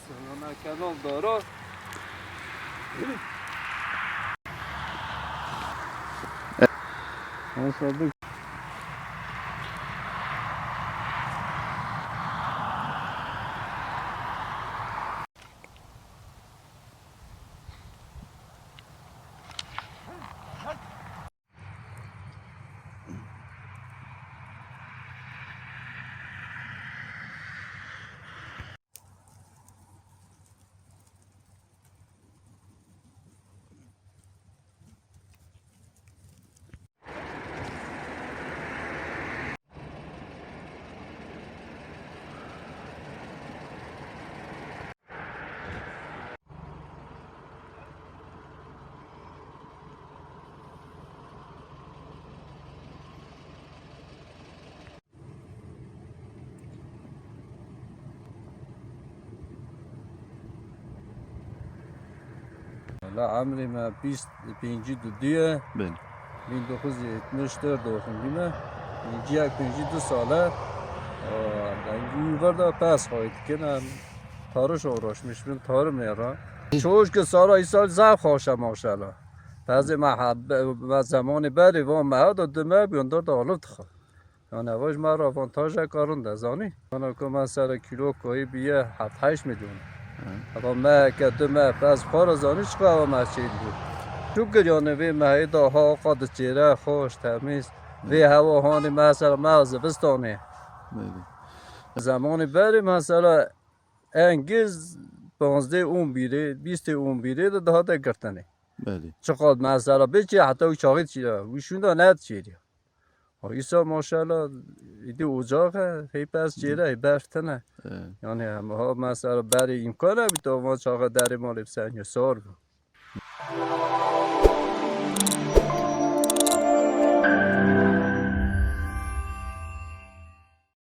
سرانا کنال دارا حسابی لا عمري ما 22 بله 1974 doğumluyum. İnci 52 sale. Yuvarda pes خواهید کنم تارش آراشمیش بین تار میرا چوش که سارا ایسال زب خواشم ماشالله بعضی محب زمان بری و مهد دمه بیاندار دالوت خوا یا نواش مرا وانتاژ کارون دزانی من که من سر کیلو کوی بیه 7-8 میلیون اما ما که دمه پس خور زانی چقدر و مچید بود چون که جانبی مهد ها قد چیره خوش تمیز وی هوا هانی مثلا موز بستانه بله زمان بری مثلا انگیز 15 اون بیره 20 اون بیره ده ده گرتنه بله چقدر مثلا بچه حتی چاقید چیه ویشون دا ند چیه ایسا ماشاءالله ایدی اجاقه هی پس چیره هی برتنه یعنی همه ها مثلا برای امکانه بیتا ما چاقه داری مال بسنی سار بود